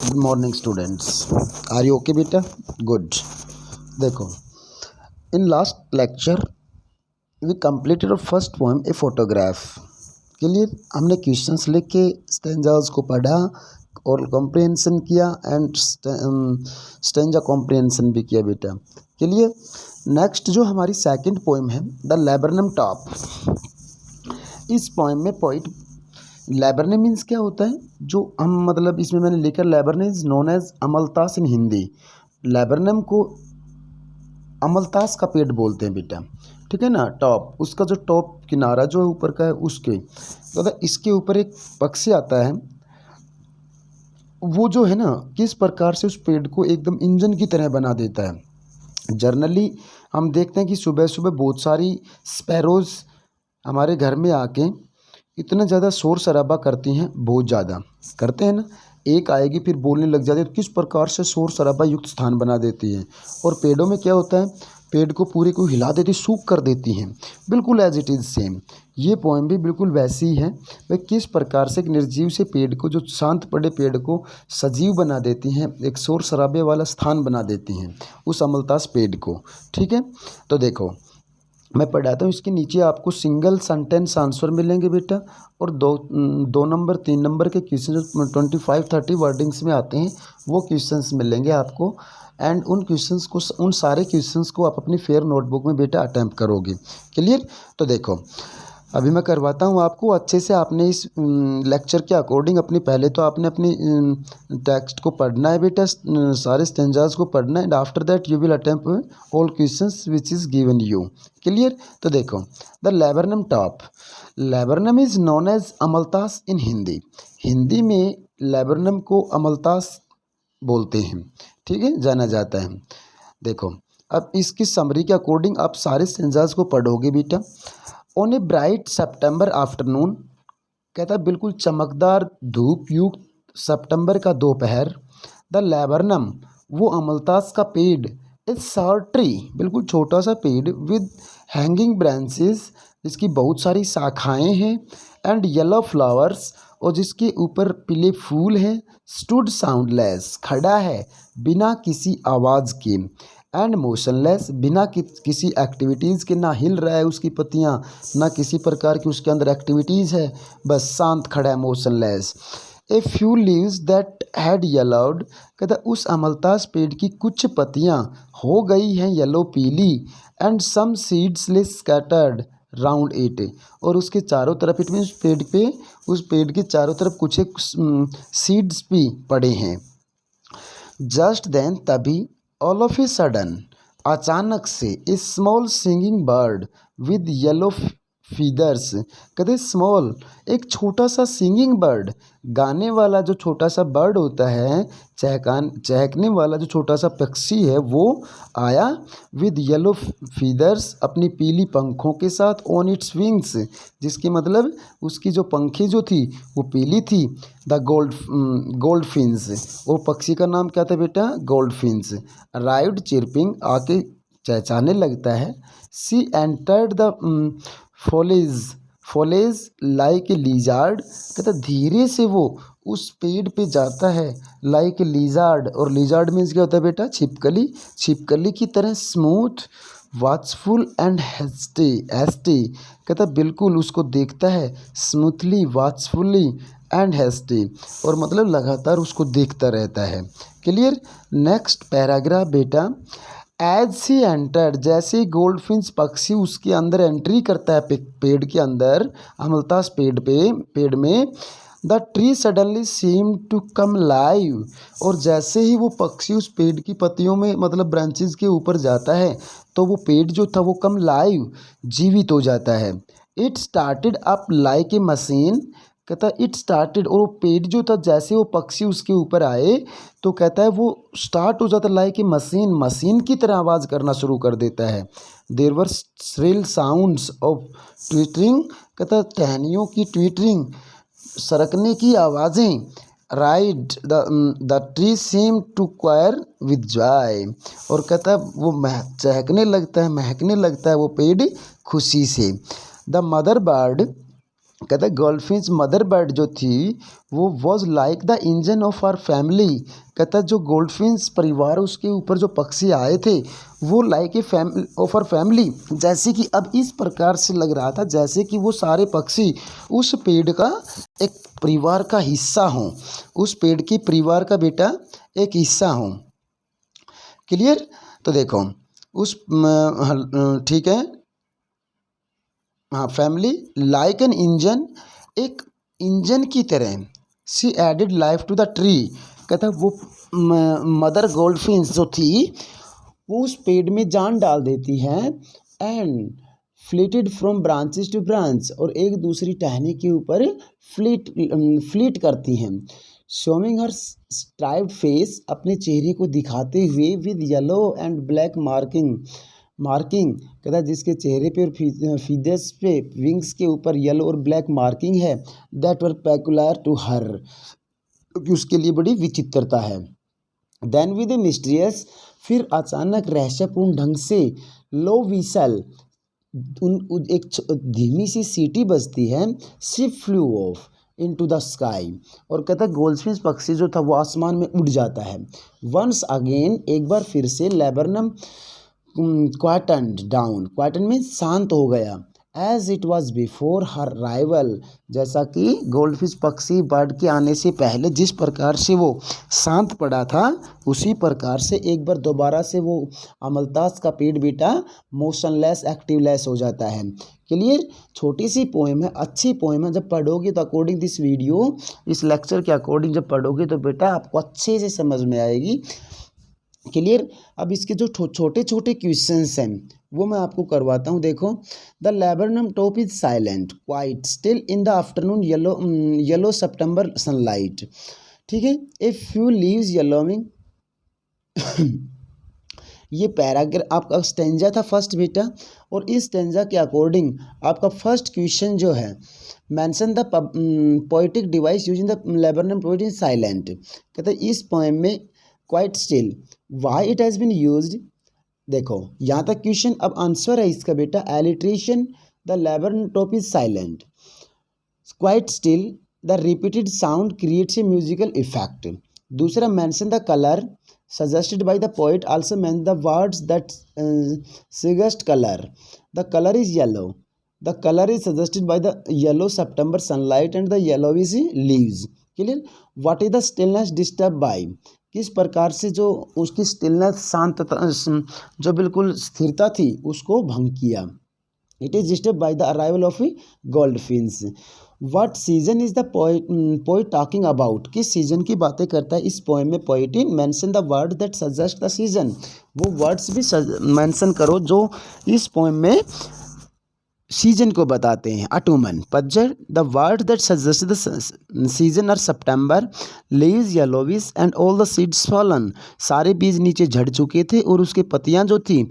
Good morning students, are you okay बेटा? Good. देखो, in last lecture we completed first poem a photograph के लिए हमने questions लिख के स्टेंजास को पढ़ा और कॉम्प्रिहेंशन किया एंड स्टेंजा कॉम्प्रिहेंशन भी किया बेटा के लिए। नेक्स्ट जो हमारी सेकंड पोएम है द लैबरनम टॉप। इस पोएम में पोइट लैबरनम मीन्स क्या होता है, जो हम मतलब इसमें मैंने लिखा लैबरनम is known as amaltas in Hindi. लैबरनम को अमलतास का पेड़ बोलते हैं बेटा, ठीक है ना। टॉप, उसका जो टॉप किनारा जो है ऊपर का है उसके तो इसके ऊपर एक पक्षी आता है, वो जो है ना किस प्रकार से उस पेड़ को एकदम इंजन की तरह बना देता है। जनरली हम देखते हैं कि सुबह सुबह बहुत सारी स्पैरोज़ हमारे घर में आके इतना ज़्यादा शोर शराबा करती हैं, बहुत ज़्यादा करते हैं ना। एक आएगी फिर बोलने लग जाती है, तो किस प्रकार से शोर शराबा युक्त स्थान बना देती है। और पेड़ों में क्या होता है, पेड़ को पूरे को हिला देती, सूख कर देती हैं, बिल्कुल एज इट इज़ सेम। ये पोएम भी बिल्कुल वैसी ही है, वह किस प्रकार से एक निर्जीव से पेड़ को, जो शांत पड़े पेड़ को सजीव बना देती हैं, एक शोर शराबे वाला स्थान बना देती हैं उस अमलतास पेड़ को। ठीक है, तो देखो मैं पढ़ाता हूँ। इसके नीचे आपको सिंगल सेंटेंस आंसर मिलेंगे बेटा, और दो नंबर 3 नंबर के क्वेश्चन जो 25-30 वर्डिंग्स में आते हैं वो क्वेश्चंस मिलेंगे आपको। एंड उन क्वेश्चंस को, उन सारे क्वेश्चंस को आप अपनी फेयर नोटबुक में बेटा अटैम्प्ट करोगे। क्लियर? तो देखो अभी मैं करवाता हूँ आपको अच्छे से। आपने इस लेक्चर के अकॉर्डिंग अपनी पहले तो आपने अपनी टेक्स्ट को पढ़ना है बेटा, सारे स्टेंजास को पढ़ना है, and after that you will attempt all questions which is given you. Clear? तो देखो, the laburnum top. Laburnum is known as amaltas in Hindi. Hindi में लैबरनम को अमलतास बोलते हैं, ठीक है, जाना जाता है। देखो अब इसकी समरी के अकॉर्डिंग आप सारे स्टेंजास को पढ़ोगे बेटा। On a bright September afternoon, कहता है बिल्कुल चमकदार धूप युक्त सितंबर का दोपहर, द लैबरनम, वो अमलतास का पेड़, इज शॉर्ट ट्री, बिल्कुल छोटा सा पेड़, विद हैंगिंग ब्रांचेस, जिसकी बहुत सारी शाखाएं हैं, एंड येलो फ्लावर्स, और जिसके ऊपर पीले फूल हैं, स्टूड साउंडलेस, खड़ा है बिना किसी आवाज़ के, एंड मोशनलेस, बिना किसी एक्टिविटीज़ के, ना हिल रहा है उसकी पत्तियाँ, ना किसी प्रकार की उसके अंदर एक्टिविटीज़ है, बस शांत खड़ा है, motionless. A few leaves that had yellowed, कहता उस अमलतास पेड़ की कुछ पत्तियाँ हो गई हैं येलो पीली, एंड सम सीड्स ले स्कैटर्ड राउंड इट, और उसके चारों तरफ, इट मीन्स पेड़ पे, उस पेड़ के चारों तरफ कुछ एक सीड्स भी पड़े हैं। जस्ट देन, तभी, ऑल ऑफ ए सडन, अचानक से, a small singing bird with yellow feathers, कहते स्मॉल, एक छोटा सा सिंगिंग बर्ड, गाने वाला जो छोटा सा बर्ड होता है, चहकने वाला जो छोटा सा पक्षी है, वो आया विद येलो फीदर्स, अपनी पीली पंखों के साथ, ऑन इट्स विंग्स, जिसकी मतलब उसकी जो पंखें जो थी वो पीली थी, द गोल्ड फिन्स, वो पक्षी का नाम क्या था बेटा? Gold fins. अराइव्ड चिरपिंग, आके चहचहाने लगता है। She entered the foliage like a lizard, कहता धीरे से वो उस पेड़ पे जाता है, लाइक ए लिजार्ड, और लिजार्ड मीन्स क्या होता है बेटा? छिपकली, छिपकली की तरह, स्मूथ, वॉचफुल एंड हैस्टी, कहता बिल्कुल उसको देखता है, स्मूथली, वॉचफुली एंड हैस्टी, और मतलब लगातार उसको देखता रहता है। क्लियर? नेक्स्ट पैराग्राफ बेटा, एज सी एंटर, जैसे गोल्डफिंच पक्षी उसके अंदर एंट्री करता है पेड़ के अंदर, अमलतास पेड़ में, the tree suddenly seem to come live, और जैसे ही वो पक्षी उस पेड़ की पत्तियों में मतलब ब्रांचेस के ऊपर जाता है, तो वो पेड़ जो था वो कम लाइव, जीवित हो जाता है। It started up like a machine, कहता इट स्टार्टेड, और वो पेड़ जो था जैसे वो पक्षी उसके ऊपर आए तो कहता है वो स्टार्ट हो जाता, लाइक ए मशीन, मशीन की तरह आवाज़ करना शुरू कर देता है। There were thrill sounds of twittering, कहता टहनियों की ट्विटरिंग, सरकने की आवाज़ें, ride the tree seem to choir with joy, और कहता है वो चहकने लगता है, महकने लगता है वो पेड़ खुशी से। द मदर बर्ड कहता है गोल्डफिश मदर बर्ड जो थी वो was like the engine of our family. कहता है जो गोल्डफिश परिवार उसके ऊपर जो पक्षी आए थे वो like a family of our family, जैसे कि अब इस प्रकार से लग रहा था जैसे कि वो सारे पक्षी उस पेड़ का एक परिवार का हिस्सा हों, उस पेड़ की परिवार का बेटा एक हिस्सा हों। क्लियर। तो देखो उस ठीक है, हाँ फैमिली लाइक एन इंजन, एक इंजन की तरह। She added life to the tree. कहता वो मदर गोल्डफिश जो थी वो उस पेड़ में जान डाल देती है। And flitted from branches to branch, और एक दूसरी टहनी के ऊपर फ्लीट करती हैं। शोइंग हर स्ट्राइप्ड फेस, अपने चेहरे को दिखाते हुए with yellow and black marking. कहता है जिसके चेहरे पे और फीदर्स पे विंग्स के ऊपर येलो और ब्लैक मार्किंग है, that were peculiar to her, क्योंकि उसके लिए बड़ी विचित्रता है। देन विद ए मिस्टीरियस, फिर अचानक रहस्यपूर्ण ढंग से लो विसल, एक धीमी सी सीटी बजती है। Ship flew off into the sky, और कहता है गोल्डफिश पक्षी जो था वो आसमान में उड़ जाता है। वंस अगेन, एक बार फिर से लेबरनम क्वाइटन्ड डाउन, क्वाइटन में शांत हो गया। As it was before her rival, जैसा कि गोल्डफिश पक्षी बर्ड के आने से पहले जिस प्रकार से वो शांत पड़ा था उसी प्रकार से एक बार दोबारा से वो अमलतास का पेड़ बेटा मोशनलेस एक्टिवलेस हो जाता है। क्लियर। छोटी सी पोएम है, अच्छी पोएम है, जब पढ़ोगे तो अकॉर्डिंग दिस वीडियो, इस लेक्चर के अकॉर्डिंग जब पढ़ोगे तो बेटा आपको अच्छे से समझ में आएगी। क्लियर। अब इसके जो छोटे छोटे क्वेश्चंस हैं वो मैं आपको करवाता हूँ। देखो, the laburnum top is silent quite still in the afternoon yellow September sunlight. ठीक है। ए फ्यू लीव्स येलोइंग ये पैराग्राफ आपका स्टेंजा था फर्स्ट बेटा, और इस स्टेंजा के अकॉर्डिंग आपका फर्स्ट क्वेश्चन जो है, mention the poetic device using the laburnum top is silent. कहते हैं इस पोएम में quite still why it has been used. देखो यहाँ तक क्वेश्चन। अब आंसर है इसका बेटा alliteration, the laburnum top is silent quite still, the repeated sound creates a musical effect. दूसरा, mention the colour suggested by the poet, also mention the words that suggest color. The color is yellow, the color is suggested by the yellow September sunlight and the yellowish leaves. Clear. What is the stillness disturbed by, किस प्रकार से जो उसकी stillness शांतता जो बिल्कुल स्थिरता थी उसको भंग किया। It is disturb by the arrival of goldfish. What season is the poet talking about, किस सीजन की बातें करता है इस पोएम में poet. Mention the word that suggest the season, वो वर्ड्स भी मेंशन करो जो इस पोएम में सीजन को बताते हैं। अटूमन पतझड़, the word that suggest the season are September, leaves yellowish and all the seeds fallen, सारे बीज नीचे झड़ चुके थे और उसके पत्तियां जो थी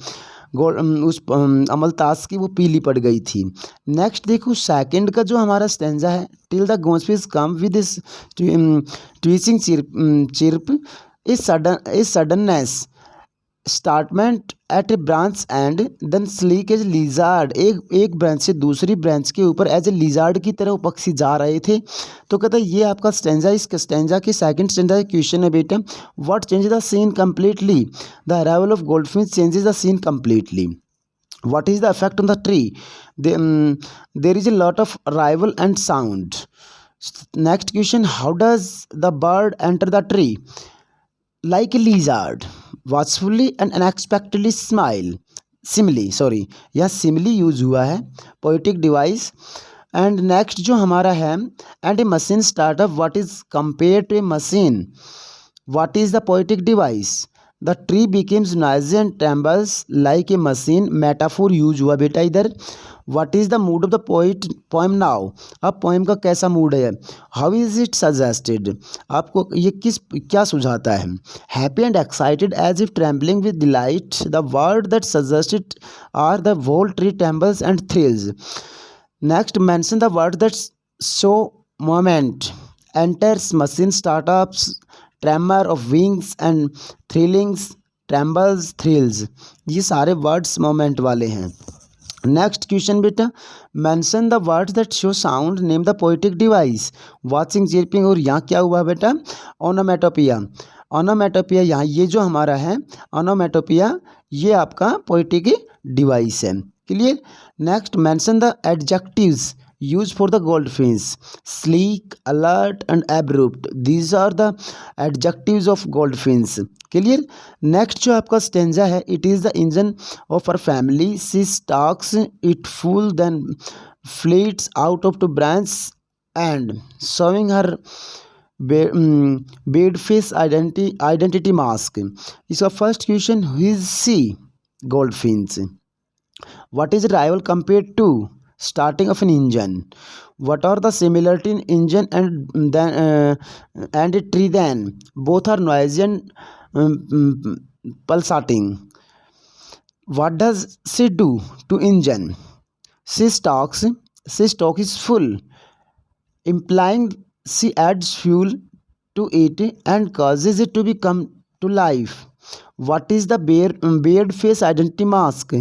उस अमलतास की वो पीली पड़ गई थी। नेक्स्ट देखो सेकंड का जो हमारा स्टेंजा है, till the goldfish come with this twitching chirp a suddenness startlement at a branch and then sleek as lizard, एक ब्रांच से दूसरी ब्रांच के ऊपर एज ए लिजार्ड की तरह वो पक्षी जा रहे थे। तो कहता है ये आपका स्टेंजा, इस स्टेंजा के सेकंड स्टेंजा का क्वेश्चन है बेटा, what change the scene completely, the arrival of goldfish changes the scene completely. What is the effect on the tree? There is a lot of arrival and sound. Next question, how does the bird enter the tree? Like a lizard, watchfully and unexpectedly simile यह simile use हुआ है, poetic device। And next जो हमारा है, and a machine startup, what is compare to a machine, what is the poetic device, the tree becomes noisy and trembles like a machine, metaphor use हुआ बेटा इधर। What is the mood of the poem now, अब poem का कैसा mood है। How is it suggested, आपको ये क्या सुझाता है। Happy and excited as if trembling with delight, the word that suggested are the whole tree trembles and thrills. Next, mention the word that show moment, enters, machine startups, tremor of wings and thrillings, trembles, thrills, ये सारे words moment वाले हैं। Next question बेटा, mention the words that show sound, name the poetic device. Watching, chirping, और यहाँ क्या हुआ बेटा, ओनोमेटोपिया। ओनोमेटोपिया यहाँ ये जो हमारा है ओनोमेटोपिया, ये आपका पोएटिक डिवाइस है। Clear. Next, mention the adjectives use for the goldfish. Sleek, alert and abrupt, these are the adjectives of goldfish. Clear. Next जो आपका स्टेंजा है, it is the engine of her family. She stalks it full, then fleets out of to branch and showing her beard face identity mask. Is our first question, who is she? Goldfinch. What is rival compared to? Starting of an engine. What are the similarity in engine and a tree? Then both are noisy and pulsating. What does she do to engine? She stalks. She stock is full, implying she adds fuel to it and causes it to become to life. What is the beard face identity mask?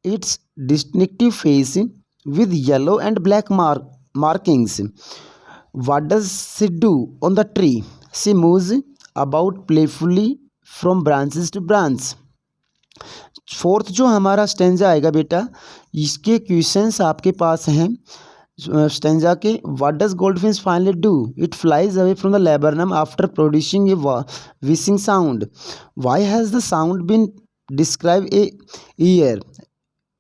Its distinctive face with yellow and black markings. What does she do on the tree? She moves about playfully from branches to branch. Fourth जो हमारा stanza आएगा बेटा, इसके questions आपके पास हैं stanza के। What does goldfish finally do? It flies away from the laburnum after producing a wishing sound. Why has the sound been describe a year?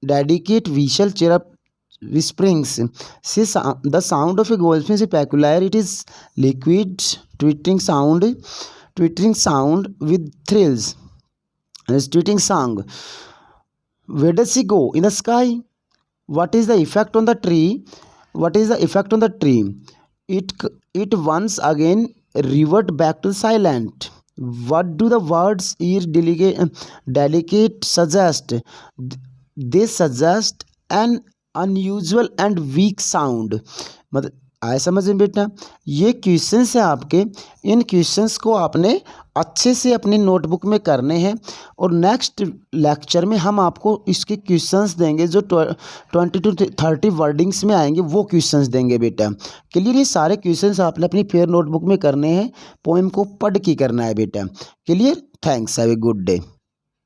Delicate whistle chirp whisperings. The sound of a goldfish is peculiar. It is liquid twittering sound with thrills. It's tweeting song. Where does she go? In the sky. What is the effect on the tree? What is the effect on the tree? It once again revert back to silent. What do the words ear delicate suggest? They suggest an unusual and weak sound. मतलब आए समझ में बेटा, ये questions हैं आपके। इन questions को आपने अच्छे से अपनी नोटबुक में करने हैं और नेक्स्ट लेक्चर में हम आपको इसके क्वेश्चंस देंगे जो 20 to 30 वर्डिंग्स में आएंगे, वो क्वेश्चंस देंगे बेटा। क्लियर। ये सारे क्वेश्चंस आपने अपनी फेयर नोटबुक में करने हैं, पोएम को पढ़ के करना है बेटा। Clear. Thanks, have a good day.